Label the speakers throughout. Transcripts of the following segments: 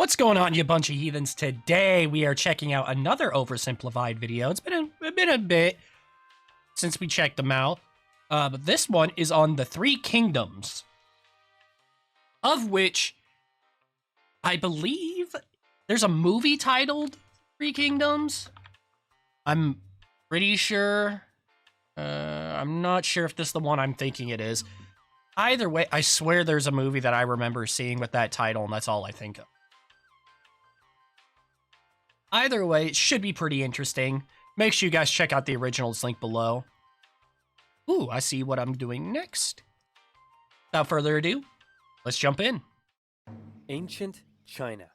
Speaker 1: What's going on, you bunch of heathens? Today we are checking out another oversimplified video. It's been a bit since we checked them out, but this one is on the Three Kingdoms, of which I believe there's a movie titled Three Kingdoms. I'm pretty sure. I'm not sure if this is the one I'm thinking it is. Either way, I swear there's a movie that I remember seeing with that title, and that's all I think of. Either way, it should be pretty interesting. Make sure you guys check out the originals link below. Ooh, I see what I'm doing next. Without further ado, let's jump in.
Speaker 2: Ancient China.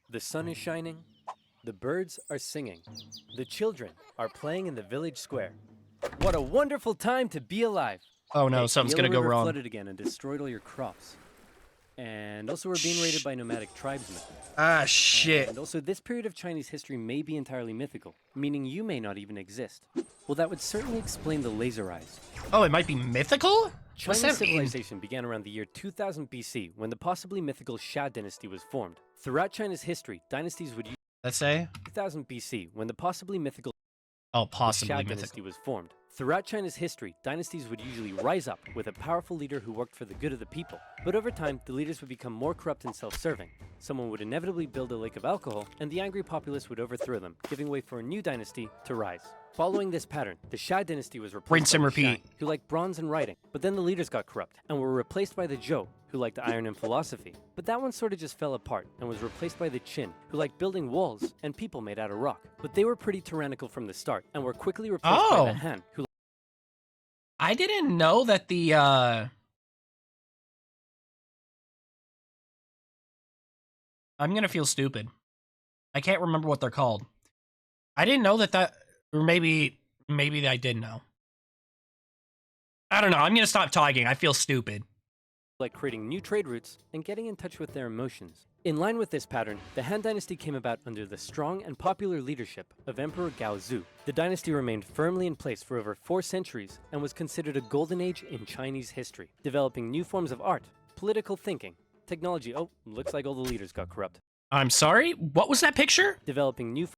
Speaker 2: The sun is shining. The birds are singing. The children are playing in the village square. What a wonderful time to be alive.
Speaker 1: Oh no, something's gonna go wrong.
Speaker 2: Flooded again and destroyed all your crops. And also we're being raided by nomadic tribesmen.
Speaker 1: Ah, shit.
Speaker 2: And also this period of Chinese history may be entirely mythical, meaning you may not even exist. Well, that would certainly explain the laser eyes.
Speaker 1: Oh, it might be mythical?
Speaker 2: Chinese civilization began around the year 2000 BC when the possibly mythical Xia Dynasty was formed. Throughout China's history, dynasties would use...
Speaker 1: Let's say?
Speaker 2: 2000 BC when the possibly mythical...
Speaker 1: Possibly
Speaker 2: Xia Dynasty was formed. Throughout China's history, dynasties would usually rise up with a powerful leader who worked for the good of the people. But over time, the leaders would become more corrupt and self-serving. Someone would inevitably build a lake of alcohol, and the angry populace would overthrow them, giving way for a new dynasty to rise. Following this pattern, the Xia Dynasty was replaced
Speaker 1: Rinse and
Speaker 2: by the
Speaker 1: repeat.
Speaker 2: Shang, who liked bronze and writing. But then the leaders got corrupt, and were replaced by the Zhou, who liked iron and philosophy. But that one sort of just fell apart, and was replaced by the Qin, who liked building walls and people made out of rock. But they were pretty tyrannical from the start, and were quickly replaced by the Han, who...
Speaker 1: I didn't know that the, I'm gonna feel stupid. I can't remember what they're called. I didn't know or maybe I did know. I don't know, I'm gonna stop talking, I feel stupid.
Speaker 2: Like creating new trade routes and getting in touch with their emotions. In line with this pattern, the Han Dynasty came about under the strong and popular leadership of Emperor Gaozu. The dynasty remained firmly in place for over 4 centuries and was considered a golden age in Chinese history, developing new forms of art, political thinking, technology. Oh, looks like all the leaders got corrupt.
Speaker 1: I'm sorry, what was that picture?
Speaker 2: Developing new...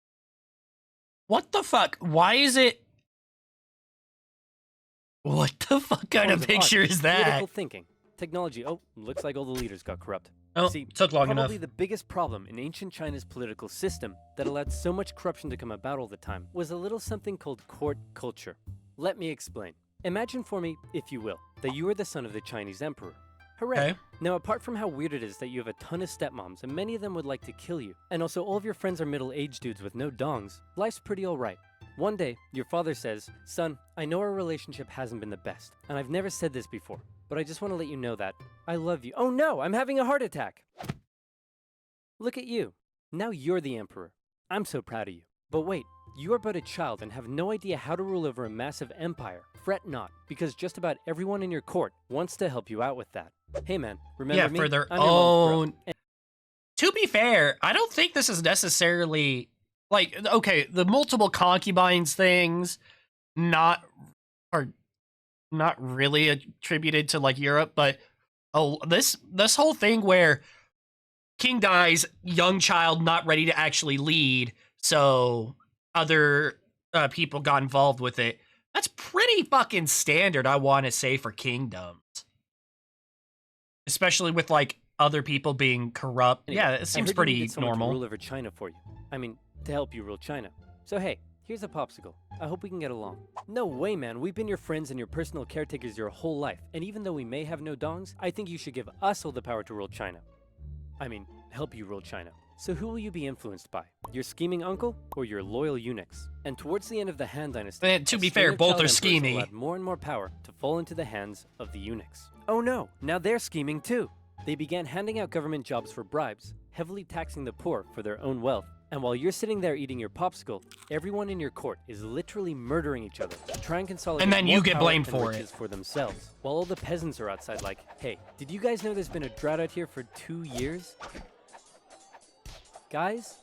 Speaker 1: What the fuck? Why is it... What the fuck kind of picture is that?
Speaker 2: Political thinking. Technology. Oh, looks like all the leaders got corrupt.
Speaker 1: Oh,
Speaker 2: see,
Speaker 1: took long enough.
Speaker 2: Probably the biggest problem in ancient China's political system that allowed so much corruption to come about all the time was a little something called court culture. Let me explain. Imagine for me, if you will, that you are the son of the Chinese emperor. Hooray! Okay. Now, apart from how weird it is that you have a ton of stepmoms and many of them would like to kill you, and also all of your friends are middle-aged dudes with no dongs, life's pretty alright. One day, your father says, "Son, I know our relationship hasn't been the best, and I've never said this before, but I just want to let you know that I love you." Oh no, I'm having a heart attack! Look at you. Now you're the emperor. I'm so proud of you. But wait, you are but a child and have no idea how to rule over a massive empire. Fret not, because just about everyone in your court wants to help you out with that. Hey man, remember me?
Speaker 1: Yeah, for their own... To be fair, I don't think this is necessarily... Like, okay, the multiple concubines things are not really attributed to, like, Europe, but this whole thing where king dies, young child not ready to actually lead, so other people got involved with it. That's pretty fucking standard, I want to say, for kingdoms. Especially with, like, other people being corrupt.
Speaker 2: Anyway,
Speaker 1: yeah, it seems pretty normal.
Speaker 2: To rule over China for you. I mean, to help you rule China. So hey, here's a popsicle. I hope we can get along. No way, man. We've been your friends and your personal caretakers your whole life. And even though we may have no dongs, I think you should give us all the power to rule China. I mean, help you rule China. So who will you be influenced by? Your scheming uncle or your loyal eunuchs? And towards the end of the Han Dynasty,
Speaker 1: and to be fair, both are scheming.
Speaker 2: Allowed more and more power to fall into the hands of the eunuchs. Oh no, now they're scheming too. They began handing out government jobs for bribes, heavily taxing the poor for their own wealth. And while you're sitting there eating your popsicle, everyone in your court is literally murdering each other to try and consolidate.
Speaker 1: And then you get
Speaker 2: power
Speaker 1: blamed
Speaker 2: and
Speaker 1: for
Speaker 2: riches
Speaker 1: it.
Speaker 2: for themselves. While all the peasants are outside like, hey, did you guys know there's been a drought out here for 2 years? Guys,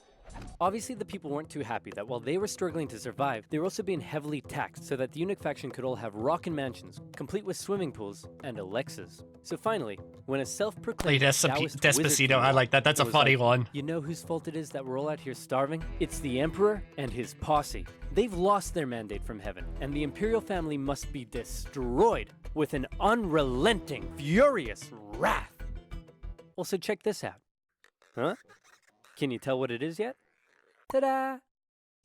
Speaker 2: Obviously, the people weren't too happy that while they were struggling to survive, they were also being heavily taxed so that the eunuch faction could all have rockin' mansions, complete with swimming pools and Alexas. So finally, when a self-proclaimed Taoist
Speaker 1: Despacito,
Speaker 2: wizard
Speaker 1: I like that. That's a
Speaker 2: was
Speaker 1: funny
Speaker 2: like,
Speaker 1: one.
Speaker 2: You know whose fault it is that we're all out here starving? It's the Emperor and his posse. They've lost their mandate from heaven, and the imperial family must be destroyed with an unrelenting, furious wrath. Also, check this out. Huh? Can you tell what it is yet? Ta-da!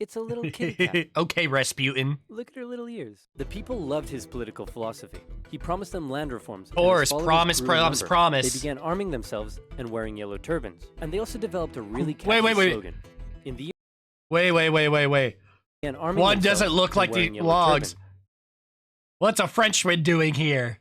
Speaker 2: It's a little kitty cat.
Speaker 1: Okay, Rasputin.
Speaker 2: Look at her little ears. The people loved his political philosophy. He promised them land reforms.
Speaker 1: Of course, promise.
Speaker 2: They began arming themselves and wearing yellow turbans. And they also developed a really catchy slogan. In the
Speaker 1: Wait. One doesn't look like the logs. What's a Frenchman doing here?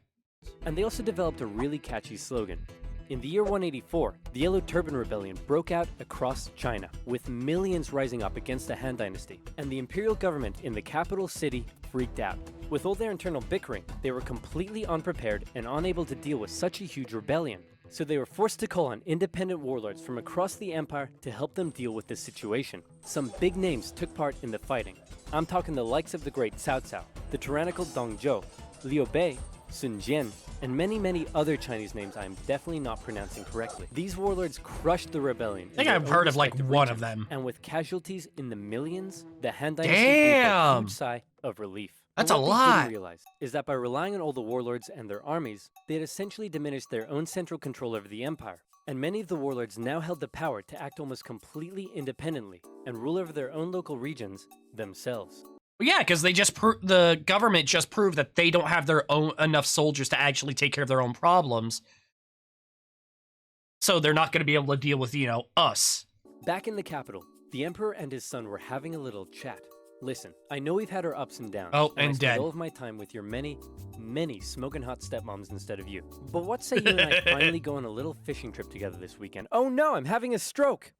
Speaker 2: And they also developed a really catchy slogan. In the year 184, the Yellow Turban Rebellion broke out across China, with millions rising up against the Han Dynasty, and the imperial government in the capital city freaked out. With all their internal bickering, they were completely unprepared and unable to deal with such a huge rebellion. So they were forced to call on independent warlords from across the empire to help them deal with this situation. Some big names took part in the fighting. I'm talking the likes of the great Cao Cao, the tyrannical Dong Zhuo, Liu Bei, Sun Jian, and many other Chinese names I am definitely not pronouncing correctly. These warlords crushed the rebellion.
Speaker 1: I think I've heard of like one of them.
Speaker 2: And with casualties in the millions, the Han Dynasty breathed a huge sigh of relief.
Speaker 1: That's a lot.
Speaker 2: What they didn't realize is that by relying on all the warlords and their armies, they had essentially diminished their own central control over the empire. And many of the warlords now held the power to act almost completely independently and rule over their own local regions themselves.
Speaker 1: Yeah, because they just the government just proved that they don't have their own enough soldiers to actually take care of their own problems. So they're not going to be able to deal with, us.
Speaker 2: Back in the capital, the emperor and his son were having a little chat. Listen, I know we've had our ups and downs.
Speaker 1: Oh, and
Speaker 2: I
Speaker 1: dead.
Speaker 2: spent all of my time with your many smoking hot stepmoms instead of you. But what say you and I finally go on a little fishing trip together this weekend? Oh no, I'm having a stroke!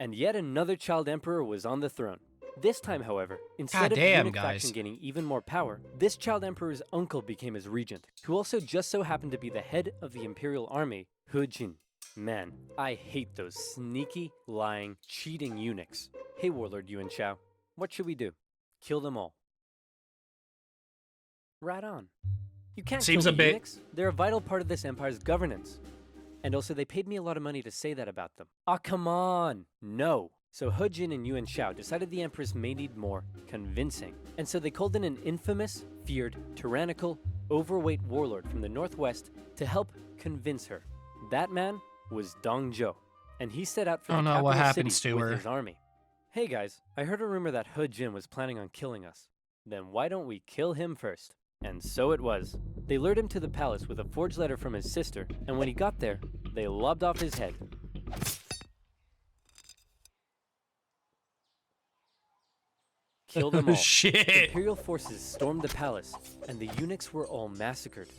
Speaker 2: And yet another child emperor was on the throne. This time, however, instead of the eunuch faction gaining even more power, this child emperor's uncle became his regent, who also just so happened to be the head of the imperial army, He Jin. Man, I hate those sneaky, lying, cheating eunuchs. Hey warlord Yuan Shao, what should we do? Kill them all. Right on. You can't kill the eunuchs. They're a vital part of this empire's governance. And also they paid me a lot of money to say that about them. Ah, come on! No! So He Jin and Yuan Shao decided the empress may need more convincing. And so they called in an infamous, feared, tyrannical, overweight warlord from the northwest to help convince her. That man was Dong Zhuo. And he set out for the capital city with his army. Hey guys, I heard a rumor that He Jin was planning on killing us. Then why don't we kill him first? And so it was. They lured him to the palace with a forged letter from his sister, and when he got there, they lobbed off his head. Kill them all.
Speaker 1: Shit.
Speaker 2: Imperial forces stormed the palace, and the eunuchs were all massacred.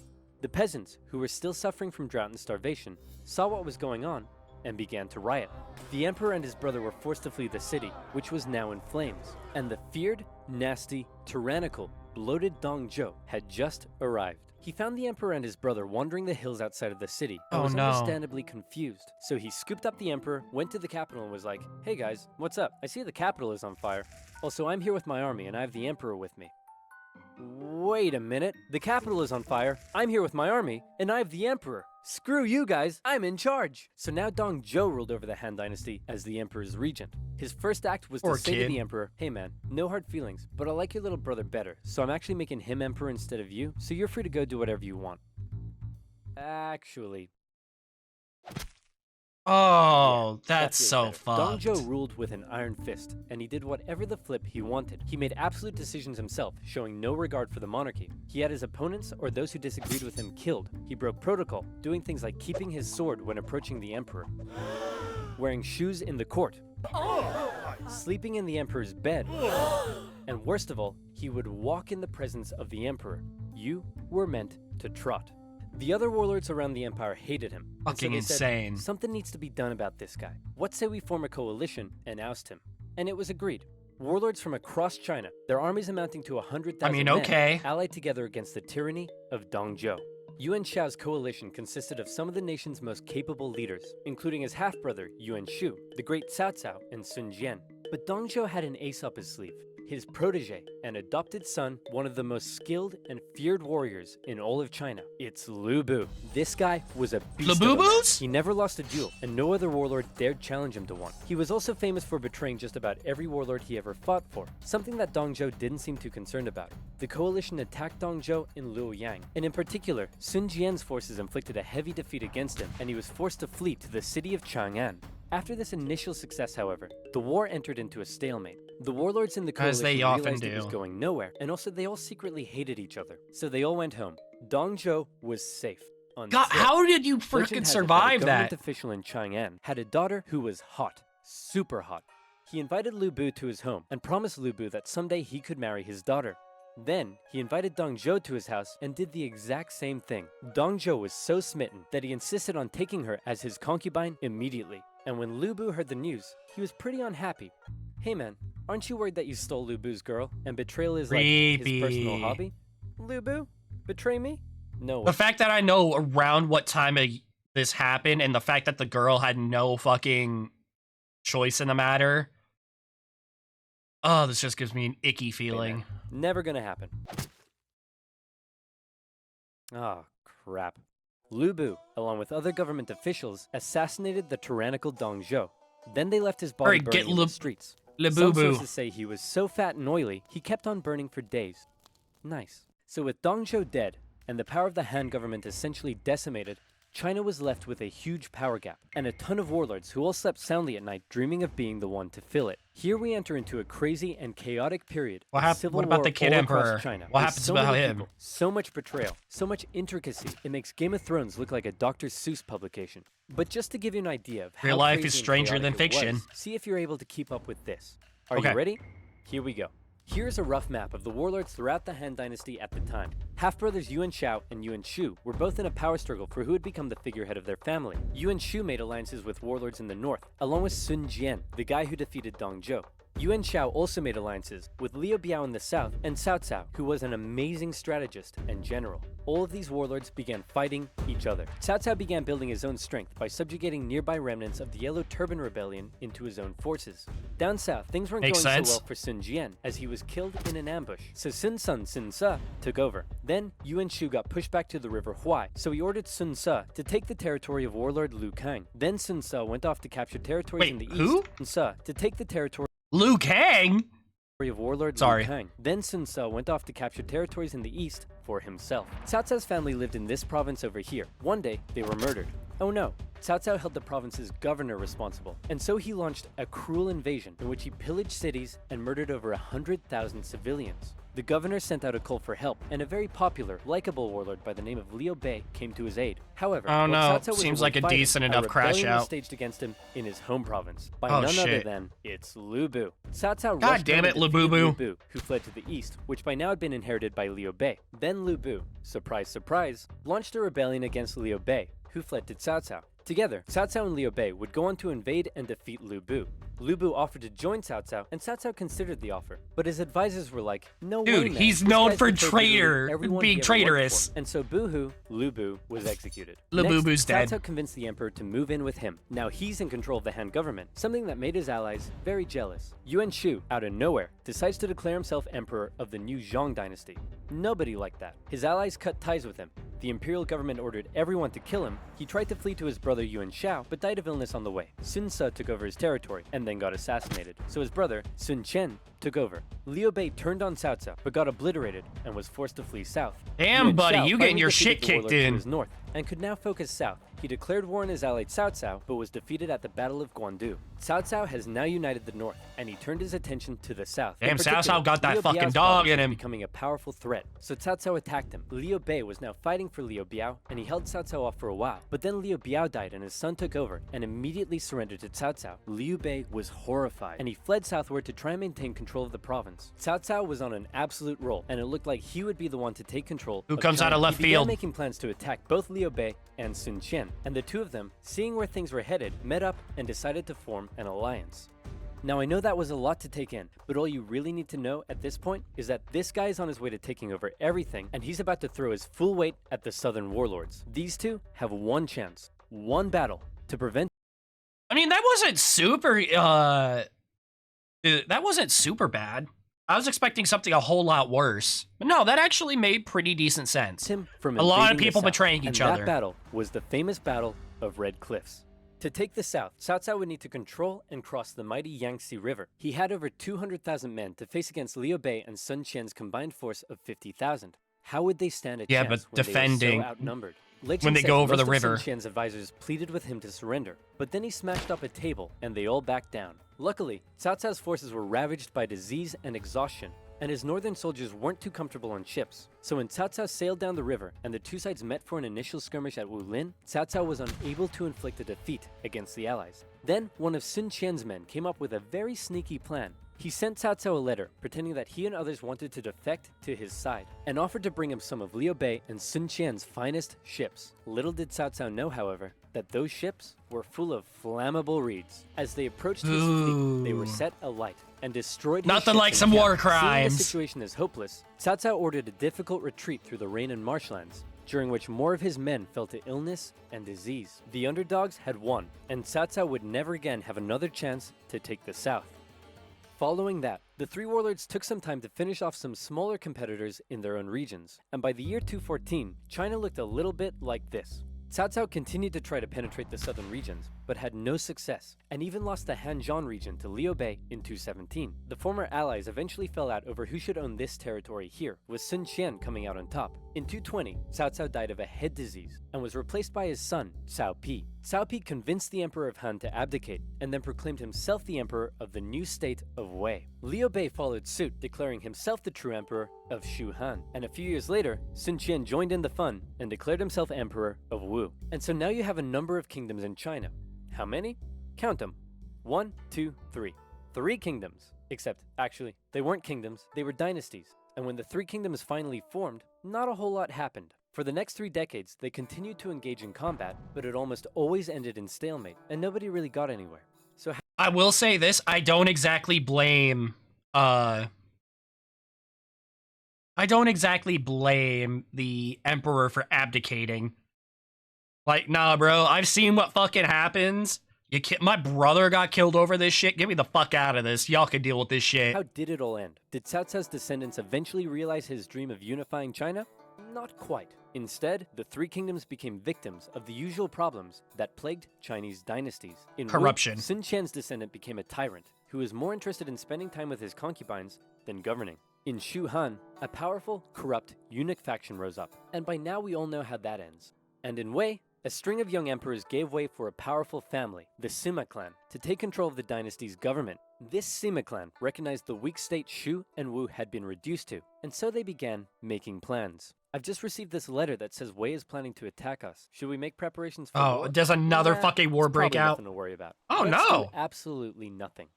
Speaker 2: The peasants, who were still suffering from drought and starvation, saw what was going on and began to riot. The emperor and his brother were forced to flee the city, which was now in flames, and the feared, nasty, tyrannical, bloated Dong Zhuo had just arrived. He found the emperor and his brother wandering the hills outside of the city and was understandably confused. So he scooped up the emperor, went to the capital and was like, "Hey guys, what's up? I see the capital is on fire. Also, I'm here with my army and I have the emperor with me." Wait a minute, the capital is on fire, I'm here with my army, and I have the emperor. Screw you guys, I'm in charge. So now Dong Zhuo ruled over the Han Dynasty as the emperor's regent. His first act was to say to the emperor, "Hey man, no hard feelings, but I like your little brother better, so I'm actually making him emperor instead of you, so you're free to go do whatever you want." Actually.
Speaker 1: Oh, that's so fucked.
Speaker 2: Dong Zhuo ruled with an iron fist, and he did whatever the flip he wanted. He made absolute decisions himself, showing no regard for the monarchy. He had his opponents or those who disagreed with him killed. He broke protocol, doing things like keeping his sword when approaching the emperor, wearing shoes in the court, sleeping in the emperor's bed, and worst of all, he would walk in the presence of the emperor. You were meant to trot. The other warlords around the empire hated him.
Speaker 1: Fucking insane.
Speaker 2: Something needs to be done about this guy. What say we form a coalition and oust him? And it was agreed. Warlords from across China, their armies amounting to 100,000 men, allied together against the tyranny of Dong Zhuo. Yuan Shao's coalition consisted of some of the nation's most capable leaders, including his half-brother Yuan Shu, the great Cao Cao, and Sun Jian. But Dong Zhuo had an ace up his sleeve. His protege and adopted son, one of the most skilled and feared warriors in all of China. It's Lu Bu. This guy was a beast of a man. He never lost a duel, and no other warlord dared challenge him to one. He was also famous for betraying just about every warlord he ever fought for, something that Dong Zhuo didn't seem too concerned about. The coalition attacked Dong Zhuo in Luoyang, and in particular, Sun Jian's forces inflicted a heavy defeat against him, and he was forced to flee to the city of Chang'an. After this initial success, however, the war entered into a stalemate. The warlords in the coalition realized it was going nowhere, and also they all secretly hated each other. So they all went home. Dong Zhuo was safe.
Speaker 1: God, how did you freaking survive that?
Speaker 2: A government official in Chang'an had a daughter who was hot, super hot. He invited Lu Bu to his home and promised Lu Bu that someday he could marry his daughter. Then, he invited Dong Zhuo to his house and did the exact same thing. Dong Zhuo was so smitten that he insisted on taking her as his concubine immediately. And when Lu Bu heard the news, he was pretty unhappy. Hey man, aren't you worried that you stole Lu Bu's girl and betrayal is like his personal hobby? Lu Bu? Betray me? No way.
Speaker 1: The fact that I know around what time this happened and the fact that the girl had no fucking choice in the matter. Oh, this just gives me an icky feeling.
Speaker 2: Hey, never gonna happen. Oh, crap. Lu Bu, along with other government officials, assassinated the tyrannical Dong Zhuo. Then they left his body burning in the streets. Some sources say he was so fat and oily, he kept on burning for days. Nice. So with Dong Zhuo dead, and the power of the Han government essentially decimated, China was left with a huge power gap, and a ton of warlords who all slept soundly at night dreaming of being the one to fill it. Here we enter into a crazy and chaotic period of civil war
Speaker 1: about the kid emperor?
Speaker 2: China.
Speaker 1: What happens about him?
Speaker 2: People, so much betrayal, so much intricacy, it makes Game of Thrones look like a Dr. Seuss publication. But just to give you an idea of how
Speaker 1: real life is stranger than fiction,
Speaker 2: see if you're able to keep up with this. Are you ready? Here we go. Here's a rough map of the warlords throughout the Han Dynasty at the time. Half-brothers Yuan Shao and Yuan Shu were both in a power struggle for who would become the figurehead of their family. Yuan Shu made alliances with warlords in the north, along with Sun Jian, the guy who defeated Dong Zhuo. Yuan Shao also made alliances with Liu Biao in the south and Cao Cao, who was an amazing strategist and general. All of these warlords began fighting each other. Cao Cao began building his own strength by subjugating nearby remnants of the Yellow Turban rebellion into his own forces. Down south, things weren't going so well for Sun Jian, as he was killed in an ambush. So Sun Ce took over. Then Yuan Shu got pushed back to the river Huai, so he ordered Sun Ce to take the territory of warlord Lu Kang. Then Sun Ce went off to capture territories in the east. Sun Ce to take the territory
Speaker 1: Liu Kang?
Speaker 2: Of warlord Liu Kang. Then Sun Ce went off to capture territories in the east for himself. Cao Cao's family lived in this province over here. One day, they were murdered. Oh no, Cao Cao held the province's governor responsible, and so he launched a cruel invasion in which he pillaged cities and murdered over 100,000 civilians. The governor sent out a call for help, and a very popular, likable warlord by the name of Liu Bei came to his aid. However,
Speaker 1: oh no, seems like a decent enough crash out.
Speaker 2: Was staged against him in his home province by none other than it's Lu Bu. Cao Cao
Speaker 1: God damn it, Lu Bu,
Speaker 2: who fled to the east, which by now had been inherited by Liu Bei. Then Lu Bu, surprise, surprise, launched a rebellion against Liu Bei, who fled to Cao Cao. Together, Cao Cao and Liu Bei would go on to invade and defeat Lu Bu. Lu Bu offered to join Cao Cao, and Cao Cao considered the offer. But his advisors were like, no way, man.
Speaker 1: He's known for being traitorous.
Speaker 2: And so boo-hoo, Lu Bu was executed.
Speaker 1: Lu Bu's dead.
Speaker 2: Cao Cao convinced the emperor to move in with him. Now he's in control of the Han government, something that made his allies very jealous. Yuan Shu, out of nowhere, decides to declare himself emperor of the new Zhong dynasty. Nobody liked that. His allies cut ties with him. The imperial government ordered everyone to kill him. He tried to flee to his brother Yuan Shao, but died of illness on the way. Sun Ce took over his territory, and then got assassinated. So his brother, Sun Chen, took over. Liu Bei turned on Cao Cao, but got obliterated and was forced to flee south.
Speaker 1: Damn, buddy, you getting your shit kicked in.
Speaker 2: His north, and could now focus south. He declared war on his ally Cao Cao, but was defeated at the Battle of Guandu. Cao Cao has now united the north, and he turned his attention to the south.
Speaker 1: Damn, Cao Cao got that fucking dog in him.
Speaker 2: Becoming a powerful threat. So Cao Cao attacked him. Liu Bei was now fighting for Liu Biao, and he held Cao Cao off for a while. But then Liu Biao died, and his son took over, and immediately surrendered to Cao Cao. Liu Bei was horrified, and he fled southward to try and maintain control of the province. Cao Cao was on an absolute roll, and it looked like he would be the one to take control.
Speaker 1: Who comes out of left field?
Speaker 2: He began making plans to attack both Liu Bei and Sun Chen, and the two of them, seeing where things were headed, met up and decided to form an alliance. Now I know that was a lot to take in, but all you really need to know at this point is that this guy is on his way to taking over everything, and he's about to throw his full weight at the southern warlords. These two have one chance, one battle, to prevent.
Speaker 1: I mean, that wasn't super bad. I was expecting something a whole lot worse. But no, that actually made pretty decent sense.
Speaker 2: Him from
Speaker 1: a lot of
Speaker 2: invading the
Speaker 1: people
Speaker 2: South,
Speaker 1: betraying each other.
Speaker 2: That battle was the famous Battle of Red Cliffs. To take the south, Cao Cao would need to control and cross the mighty Yangtze River. He had over 200,000 men to face against Liu Bei and Sun Qian's combined force of 50,000. How would they stand a chance
Speaker 1: but
Speaker 2: when
Speaker 1: defending
Speaker 2: they were so outnumbered?
Speaker 1: when they go over the river.
Speaker 2: Sun Qian's advisors pleaded with him to surrender, but then he smashed up a table and they all backed down. Luckily, Cao Cao's forces were ravaged by disease and exhaustion, and his northern soldiers weren't too comfortable on ships. So when Cao Cao sailed down the river and the two sides met for an initial skirmish at Wulin, Cao Cao was unable to inflict a defeat against the allies. Then, one of Sun Qian's men came up with a very sneaky plan. He sent Cao Cao a letter, pretending that he and others wanted to defect to his side, and offered to bring him some of Liu Bei and Sun Qian's finest ships. Little did Cao Cao know, however, that those ships were full of flammable reeds. As they approached his fleet, they were set alight and destroyed his
Speaker 1: Nothing
Speaker 2: ships
Speaker 1: like
Speaker 2: in
Speaker 1: some
Speaker 2: camp.
Speaker 1: war crimes.
Speaker 2: Seeing the situation as hopeless, Cao Cao ordered a difficult retreat through the rain and marshlands, during which more of his men fell to illness and disease. The underdogs had won, and Cao Cao would never again have another chance to take the south. Following that, the three warlords took some time to finish off some smaller competitors in their own regions, and by the year 214, China looked a little bit like this. Cao Cao continued to try to penetrate the southern regions, but had no success, and even lost the Hanzhong region to Liu Bei in 217. The former allies eventually fell out over who should own this territory here, with Sun Qian coming out on top. In 220, Cao Cao died of a head disease, and was replaced by his son, Cao Pi. Cao Pi convinced the Emperor of Han to abdicate, and then proclaimed himself the Emperor of the new state of Wei. Liu Bei followed suit, declaring himself the true Emperor of Shu Han. And a few years later, Sun Qian joined in the fun and declared himself Emperor of Wu. And so now you have a number of kingdoms in China. How many? Count them. 1, 2, 3. 3 kingdoms. Except, actually, they weren't kingdoms, they were dynasties. And when the 3 kingdoms finally formed, not a whole lot happened. For the next 3 decades, they continued to engage in combat, but it almost always ended in stalemate, and nobody really got anywhere. So
Speaker 1: I will say this, I don't exactly blame the emperor for abdicating. Like, nah, bro, I've seen what fucking happens. My brother got killed over this shit. Get me the fuck out of this. Y'all can deal with this shit.
Speaker 2: How did it all end? Did Cao Cao's descendants eventually realize his dream of unifying China? Not quite. Instead, the 3 kingdoms became victims of the usual problems that plagued Chinese dynasties. In
Speaker 1: Corruption.
Speaker 2: Wu, Sun Qian's descendant became a tyrant who was more interested in spending time with his concubines than governing. In Shu Han, a powerful, corrupt, eunuch faction rose up, and by now we all know how that ends. And in Wei, a string of young emperors gave way for a powerful family, the Sima clan, to take control of the dynasty's government. This Sima clan recognized the weak state Shu and Wu had been reduced to, and so they began making plans. I've just received this letter that says Wei is planning to attack us. Should we make preparations for war?
Speaker 1: Does another fucking war break out?
Speaker 2: Nothing to worry about.
Speaker 1: Oh,
Speaker 2: Let's
Speaker 1: no.
Speaker 2: do absolutely nothing.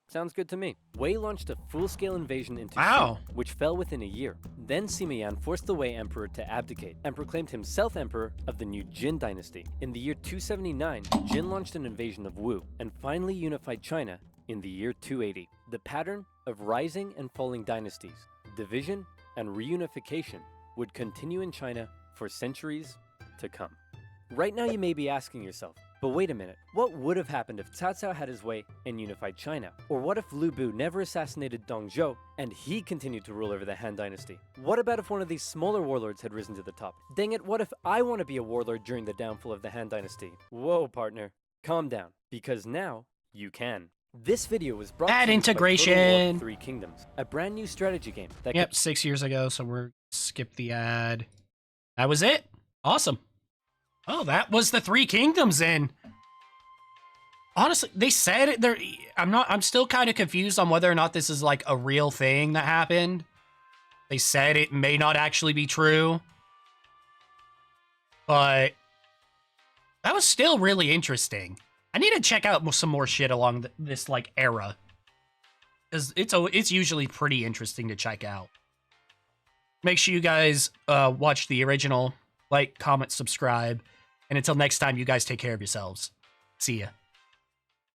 Speaker 2: Sounds good to me. Wei launched a full-scale invasion into Shu, which fell within a year. Then Sima Yan forced the Wei emperor to abdicate and proclaimed himself emperor of the new Jin dynasty. In the year 279, Jin launched an invasion of Wu and finally unified China in the year 280. The pattern of rising and falling dynasties, division, and reunification would continue in China for centuries to come. Right now you may be asking yourself, but wait a minute, what would have happened if Cao Cao had his way and unified China? Or what if Lu Bu never assassinated Dong Zhuo and he continued to rule over the Han Dynasty? What about if one of these smaller warlords had risen to the top? Dang it, what if I want to be a warlord during the downfall of the Han Dynasty? Whoa, partner, calm down, because now you can. This video was brought to you
Speaker 1: integration.
Speaker 2: by Total War 3 Kingdoms, a brand new strategy game that
Speaker 1: 6 years ago, so we're skip the ad. That was it. Awesome. Oh, that was the 3 kingdoms in. Honestly, they said it there. I'm still kind of confused on whether or not this is like a real thing that happened. They said it may not actually be true. But that was still really interesting. I need to check out some more shit along this like era. Cuz it's usually pretty interesting to check out. Make sure you guys watch the original, like, comment, subscribe. And until next time, you guys take care of yourselves. See ya.